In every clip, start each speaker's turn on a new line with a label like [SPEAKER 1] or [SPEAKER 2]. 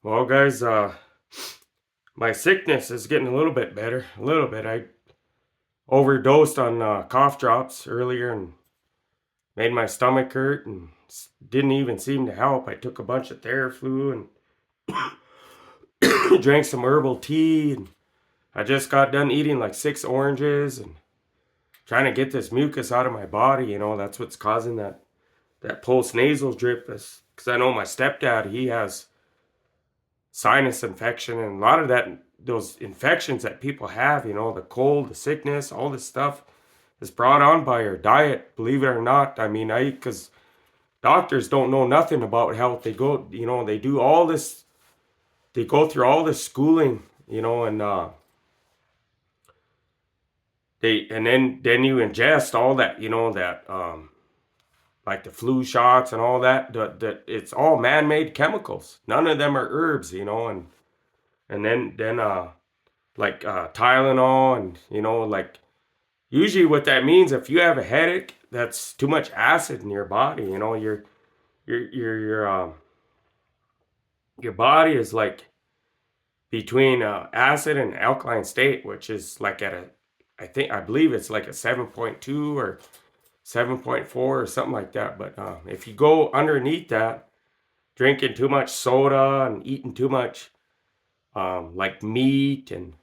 [SPEAKER 1] Well, guys, my sickness is getting a little bit better. A little bit. I overdosed on cough drops earlier and made my stomach hurt and didn't even seem to help. I took a bunch of Theraflu and drank some herbal tea. And I just got done eating like 6 oranges and trying to get this mucus out of my body. That's what's causing that post nasal drip. Because I know my stepdad, he has sinus infection and a lot of those infections that people have, the cold, the sickness, all this stuff is brought on by our diet, believe it or not. I mean, because doctors don't know nothing about health. They go, they do all this, they go through all this schooling, and then you ingest all that, like the flu shots and all that. It's all man-made chemicals. None of them are herbs, and then like Tylenol, and like usually what that means, if you have a headache, that's too much acid in your body. Your body is like between acid and alkaline state, which is like at a, I believe it's like a 7.2 or 7.4 or something like that. But if you go underneath that, drinking too much soda and eating too much like meat and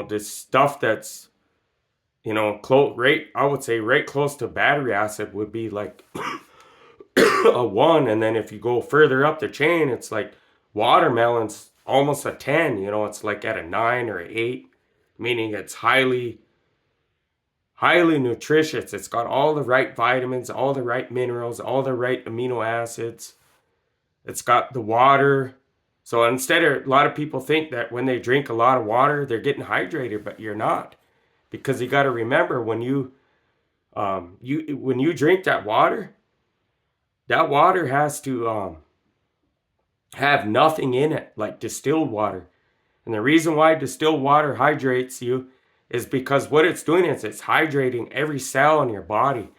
[SPEAKER 1] this stuff that's I would say right close to battery acid would be like a 1. And then if you go further up the chain, it's like watermelon's almost a 10. It's like at a 9 or an 8, meaning it's highly nutritious. It's got all the right vitamins, all the right minerals, all the right amino acids. It's got the water. So instead of, a lot of people think that when they drink a lot of water, they're getting hydrated, but you're not. Because you got to remember, when you drink that water has to have nothing in it, like distilled water. And the reason why distilled water hydrates you is because what it's doing is it's hydrating every cell in your body.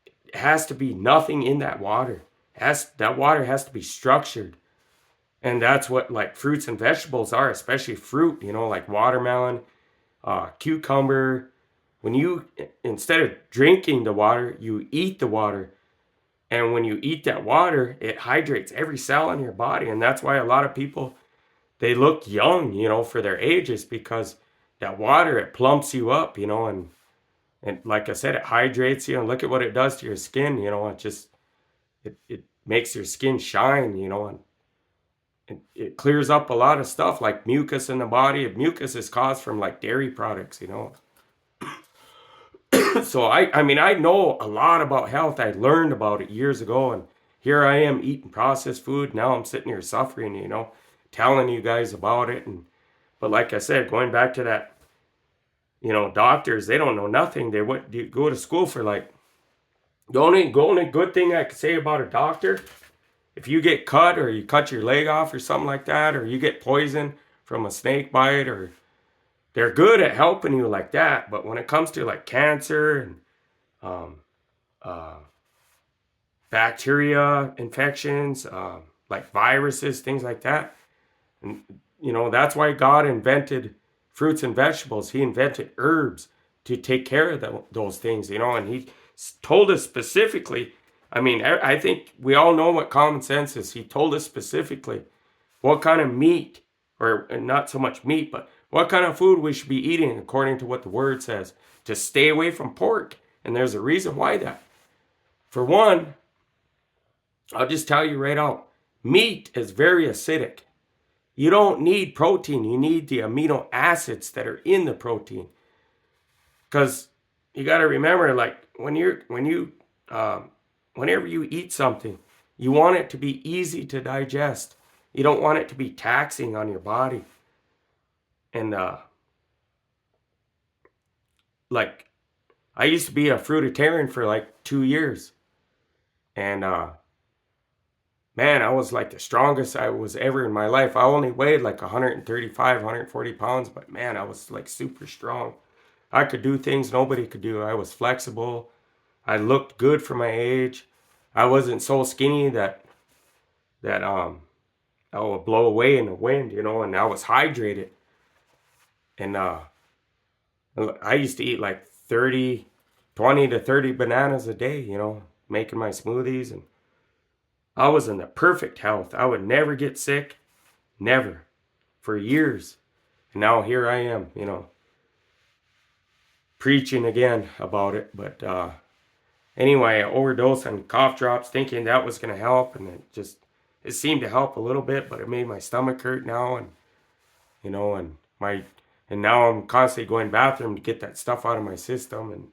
[SPEAKER 1] It has to be nothing in that water. That water has to be structured. And that's what like fruits and vegetables are, especially fruit, like watermelon, cucumber. When you, instead of drinking the water, you eat the water. And when you eat that water, it hydrates every cell in your body. And that's why a lot of people, they look young, for their ages, because that water, it plumps you up, and like I said, it hydrates you. And look at what it does to your skin, it makes your skin shine, and it clears up a lot of stuff like mucus in the body. Mucus is caused from like dairy products, So I mean, I know a lot about health. I learned about it years ago, and here I am eating processed food. Now I'm sitting here suffering, telling you guys about it. And but like I said, going back to that, doctors, they don't know nothing. They go to school for like, the only good thing I could say about a doctor, if you get cut or you cut your leg off or something like that, or you get poisoned from a snake bite, or they're good at helping you like that. But when it comes to like cancer and um, uh, bacteria infections, like viruses, things like that, and that's why God invented fruits and vegetables. He invented herbs to take care of those things, and He told us specifically. I mean, I think we all know what common sense is. He told us specifically what kind of meat, or not so much meat, but what kind of food we should be eating according to what the word says, to stay away from pork. And there's a reason why that. For one, I'll just tell you right out, meat is very acidic. You don't need protein. You need the amino acids that are in the protein. Because you got to remember, like whenever you eat something, you want it to be easy to digest. You don't want it to be taxing on your body. And like I used to be a fruitarian for like 2 years, and man, I was like the strongest I was ever in my life. I only weighed like 135, 140 pounds, but man, I was like super strong. I could do things nobody could do. I was flexible. I looked good for my age. I wasn't so skinny that that would blow away in the wind, and I was hydrated. And I used to eat like 20 to 30 bananas a day, making my smoothies. And I was in the perfect health. I would never get sick, never, for years. And now here I am, preaching again about it. But anyway, I overdosed on cough drops thinking that was going to help. And it seemed to help a little bit, but it made my stomach hurt now. And, and now I'm constantly going to the bathroom to get that stuff out of my system. And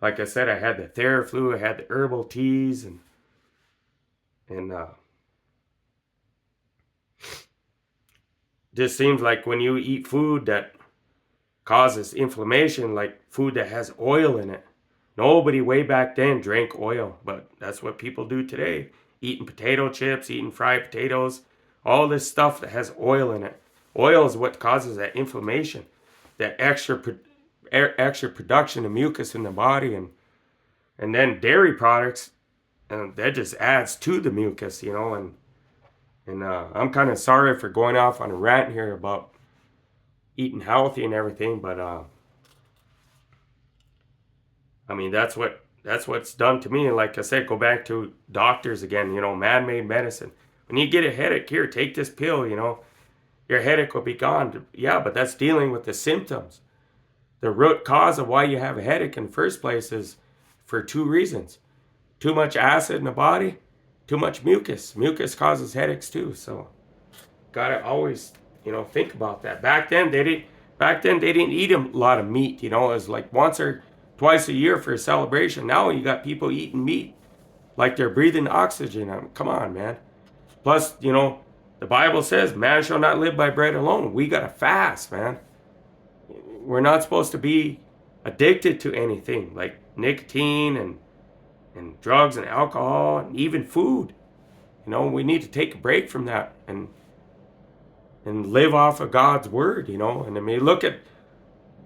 [SPEAKER 1] like I said, I had the Theraflu, I had the herbal teas, and just seems like when you eat food that causes inflammation, like food that has oil in it. Nobody way back then drank oil, but that's what people do today. Eating potato chips, eating fried potatoes, all this stuff that has oil in it. Oil is what causes that inflammation, that extra production of mucus in the body, and then dairy products, and that just adds to the mucus, and I'm kind of sorry for going off on a rant here about eating healthy and everything, but I mean that's what's done to me. And like I said, go back to doctors again, man-made medicine. When you get a headache, here, take this pill, your headache will be gone. Yeah, but that's dealing with the symptoms. The root cause of why you have a headache in the first place is for two reasons. Too much acid in the body, too much mucus. Mucus causes headaches too. So gotta always, think about that. Back then they didn't eat a lot of meat, it was like once or twice a year for a celebration. Now you got people eating meat like they're breathing oxygen. Come on, man. Plus, the Bible says man shall not live by bread alone. We gotta fast, man. We're not supposed to be addicted to anything like nicotine and drugs and alcohol and even food. We need to take a break from that and live off of God's word, And I mean,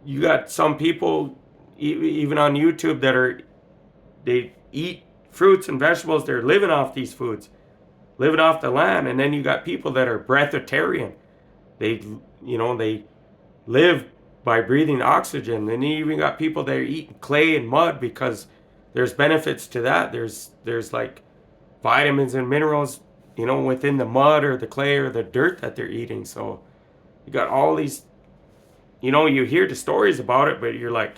[SPEAKER 1] you got some people even on YouTube they eat fruits and vegetables. They're living off these foods, living off the land. And then you got people that are breatharian. They live by breathing oxygen. And you even got people that are eating clay and mud because there's benefits to that. There's like vitamins and minerals, within the mud or the clay or the dirt that they're eating. So you got all these, you hear the stories about it, but you're like,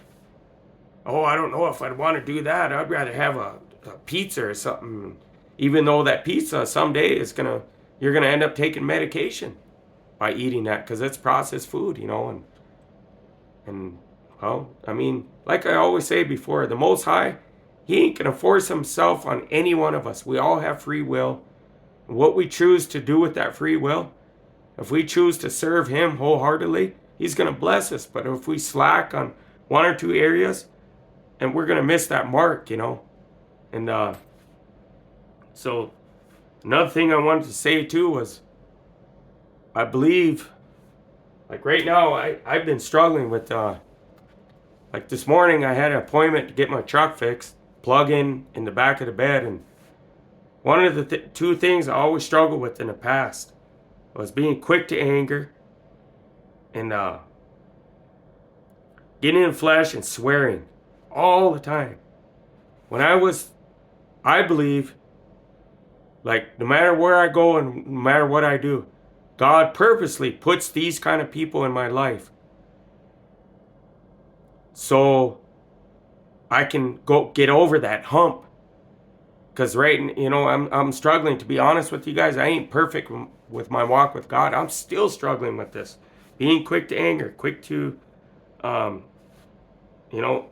[SPEAKER 1] oh, I don't know if I'd want to do that. I'd rather have a pizza or something. Even though that pizza someday you're gonna end up taking medication by eating that because it's processed food, and well, I mean, like I always say before, the Most High, He ain't gonna force Himself on any one of us. We all have free will. And what we choose to do with that free will, if we choose to serve Him wholeheartedly, He's gonna bless us. But if we slack on one or two areas, and we're gonna miss that mark, And so another thing I wanted to say too was, I believe, like right now, I've been struggling with, like this morning I had an appointment to get my truck fixed, plug in the back of the bed, and one of the two things I always struggled with in the past was being quick to anger and getting in the flesh and swearing all the time. I believe, like no matter where I go and no matter what I do, God purposely puts these kind of people in my life so I can go get over that hump. Because I'm struggling, to be honest with you guys. I ain't perfect with my walk with God. I'm still struggling with this. Being quick to anger, quick to,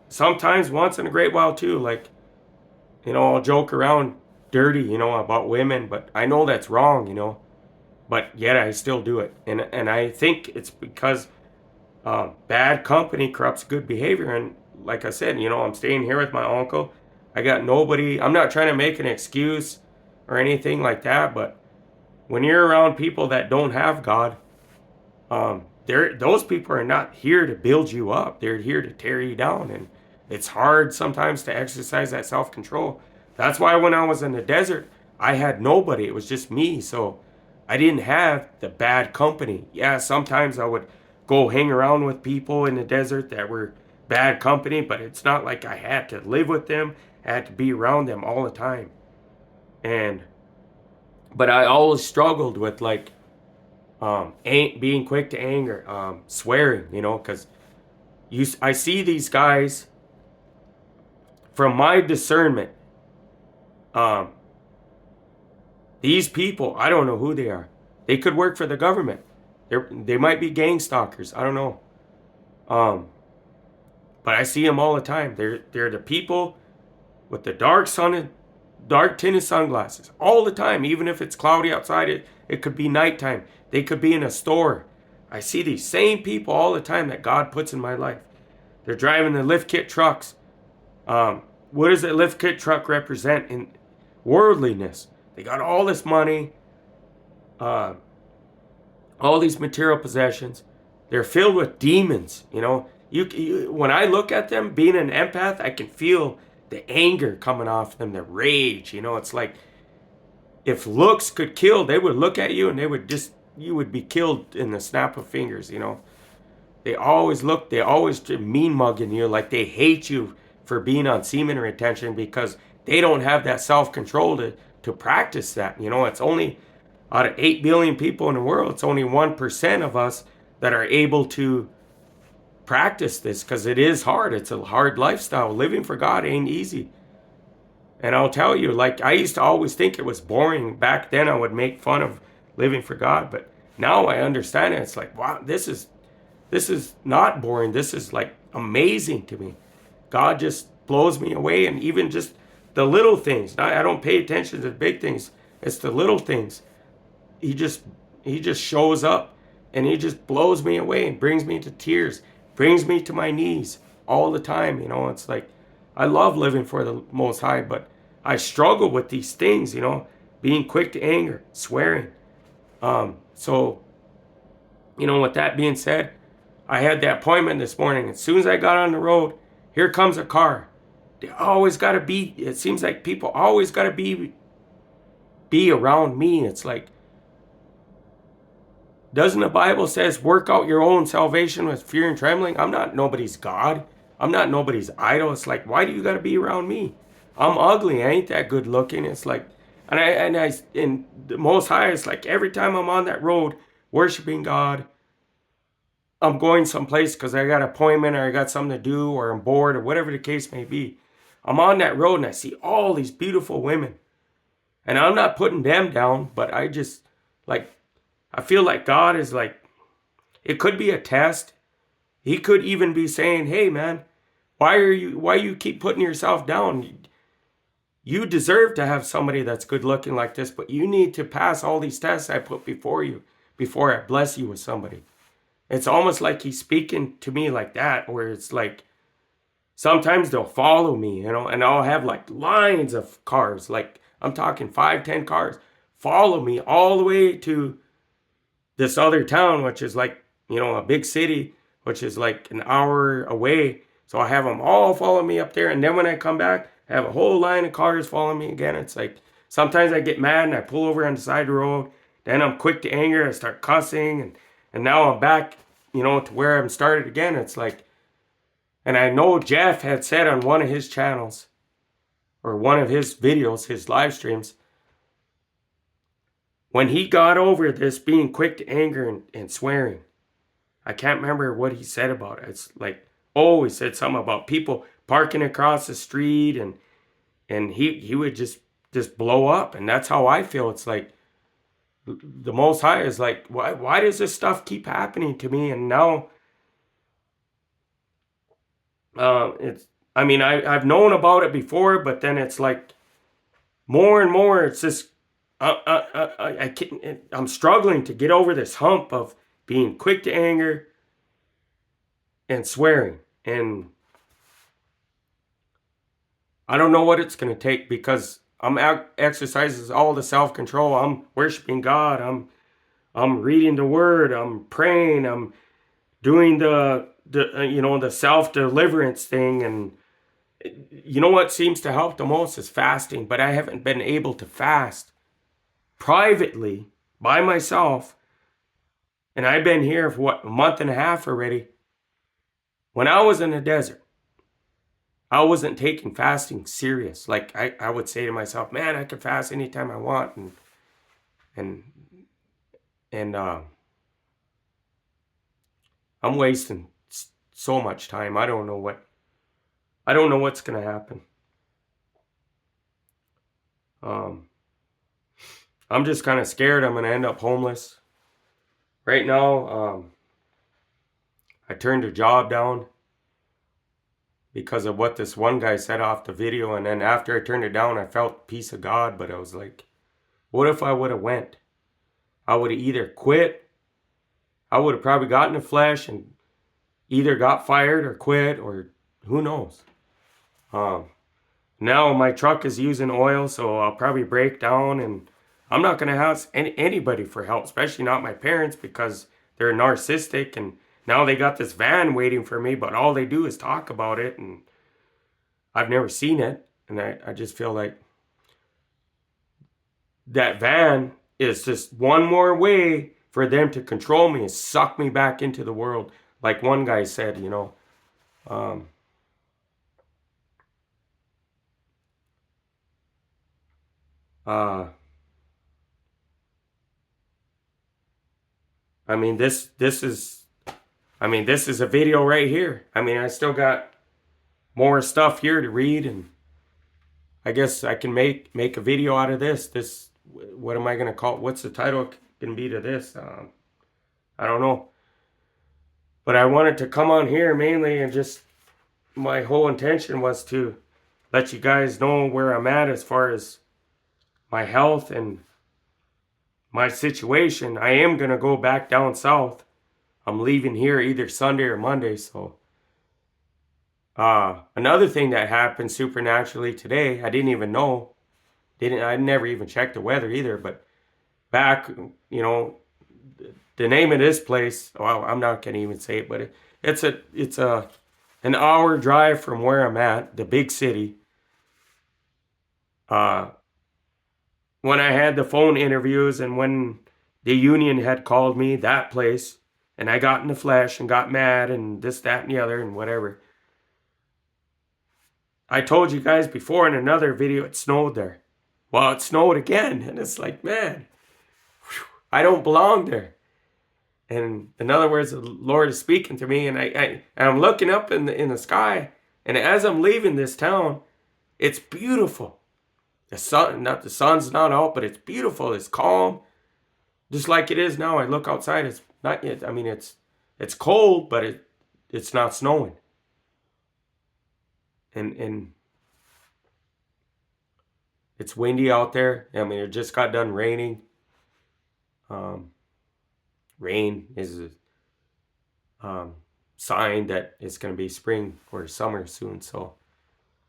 [SPEAKER 1] sometimes once in a great while too, like, I'll joke around dirty, about women, but I know that's wrong, but yet I still do it. And I think it's because bad company corrupts good behavior. And like I said, I'm staying here with my uncle. I got nobody. I'm not trying to make an excuse or anything like that, but when you're around people that don't have God, those people are not here to build you up. They're here to tear you down. And it's hard sometimes to exercise that self-control. That's why when I was in the desert, I had nobody. It was just me. So I didn't have the bad company. Yeah, sometimes I would go hang around with people in the desert that were bad company, but it's not like I had to live with them. I had to be around them all the time. And but I always struggled with like being quick to anger, swearing, because I see these guys from my discernment. Um, these people, I don't know who they are. They could work for the government. They might be gang stalkers. I don't know. Um, but I see them all the time. They're the people with the dark tinted sunglasses all the time. Even if it's cloudy outside, it could be nighttime. They could be in a store. I see these same people all the time that God puts in my life. They're driving the lift kit trucks. What does a lift kit truck represent in worldliness? They got all this money, uh, all these material possessions. They're filled with demons. When I look at them, being an empath, I can feel the anger coming off them, the rage. It's like if looks could kill, they would look at you and you would be killed in the snap of fingers. They always mean mugging you, like they hate you for being on semen retention because they don't have that self control to practice that. It's only out of 8 billion people in the world, it's only 1% of us that are able to practice this because it is hard. It's a hard lifestyle. Living for God ain't easy. And I'll tell you, like, I used to always think it was boring. Back then, I would make fun of living for God. But now I understand it. It's like, wow, this is not boring. This is like amazing to me. God just blows me away. And even just the little things. I don't pay attention to the big things. It's the little things. He just shows up and he just blows me away and brings me to tears, brings me to my knees all the time. It's like I love living for the Most High, but I struggle with these things, being quick to anger, swearing. So, with that being said, I had that appointment this morning. As soon as I got on the road, here comes a car. They always got to be, it seems like people always got to be around me. It's like, doesn't the Bible says work out your own salvation with fear and trembling? I'm not nobody's God. I'm not nobody's idol. It's like, why do you got to be around me? I'm ugly. I ain't that good looking. It's like, in the Most High, it's like every time I'm on that road worshiping God, I'm going someplace because I got an appointment or I got something to do or I'm bored or whatever the case may be. I'm on that road and I see all these beautiful women. And I'm not putting them down, but I feel like God is like, it could be a test. He could even be saying, hey man, why you keep putting yourself down? You deserve to have somebody that's good looking like this, but you need to pass all these tests I put before you, before I bless you with somebody. It's almost like he's speaking to me like that, where it's like, sometimes they'll follow me, and I'll have like lines of cars, like I'm talking 5-10 cars, follow me all the way to this other town, which is like, a big city, which is like an hour away. So I have them all follow me up there. And then when I come back, I have a whole line of cars following me again. It's like, sometimes I get mad and I pull over on the side of the road. Then I'm quick to anger. I start cussing. And now I'm back, to where I'm started again. It's like, and I know Jeff had said on one of his channels, or one of his videos, his live streams, when he got over this being quick to anger and swearing, I can't remember what he said about it. It's like, he said something about people parking across the street and he would just blow up. And that's how I feel. It's like the Most High is like, why does this stuff keep happening to me? And now I've known about it before, but then it's like more and more, it's just, I'm struggling to get over this hump of being quick to anger and swearing. And I don't know what it's going to take, because I'm exercises all the self-control. I'm worshiping God. I'm reading the word. I'm praying. I'm doing the self-deliverance thing. And what seems to help the most is fasting, but I haven't been able to fast privately by myself. And I've been here for what, a month and a half already. When I was in the desert, I wasn't taking fasting serious. Like I would say to myself, man, I can fast anytime I want. And I'm wasting so much time. I don't know what's going to happen. I'm just kind of scared I'm going to end up homeless. Right now, I turned a job down because of what this one guy said off the video. And then after I turned it down, I felt peace of God. But I was like, what if I would have went? I would have either quit. I would have probably gotten the flesh and either got fired or quit, or who knows. Now my truck is using oil, so I'll probably break down, and I'm not going to ask anybody for help, especially not my parents, because they're narcissistic, and now they got this van waiting for me, but all they do is talk about it, and I've never seen it, and I just feel like that van is just one more way for them to control me and suck me back into the world. Like one guy said, you know, I mean, this is a video right here. I mean, I still got more stuff here to read, and I guess I can make a video out of this. What am I going to call it? What's the title going to be to this? I don't know. But I wanted to come on here mainly, and just my whole intention was to let you guys know where I'm at as far as my health and my situation. I am going to go back down south. I'm leaving here either Sunday or Monday. So another thing that happened supernaturally today, I didn't even know. I never even checked the weather either. But back, you know, the name of this place, well, I'm not going to even say it, but it's an hour drive from where I'm at, the big city. When I had the phone interviews and when the union had called me, that place, and I got in the flesh and got mad and this, that, and the other and whatever. I told you guys before in another video it snowed there. Well, it snowed again, and it's like, man, I don't belong there. And in other words, the Lord is speaking to me, and I'm looking up in the sky, and as I'm leaving this town, it's beautiful. The sun's not out, but it's beautiful. It's calm, just like it is now. I look outside. It's not yet. I mean, it's cold, but it's not snowing. And it's windy out there. I mean, it just got done raining. Rain is a sign that it's going to be spring or summer soon. So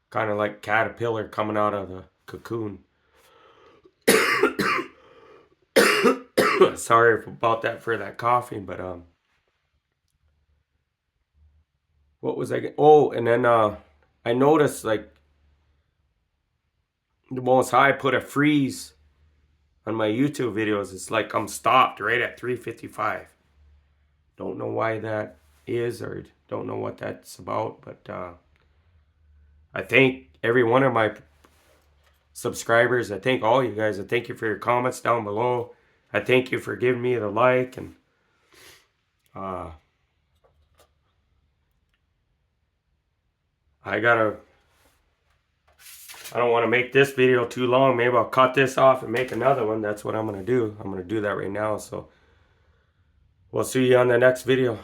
[SPEAKER 1] kind of like caterpillar coming out of the cocoon. Sorry about that for that coughing, but what was I? Oh, and then I noticed like the Most High put a freeze on my YouTube videos. It's like I'm stopped right at 3:55. Don't know why that is, or don't know what that's about, but I thank every one of my subscribers. I thank all you guys. I thank you for your comments down below. I thank you for giving me the like, and I don't want to make this video too long. Maybe I'll cut this off and make another one. That's what I'm going to do. I'm going to do that right now. So we'll see you on the next video.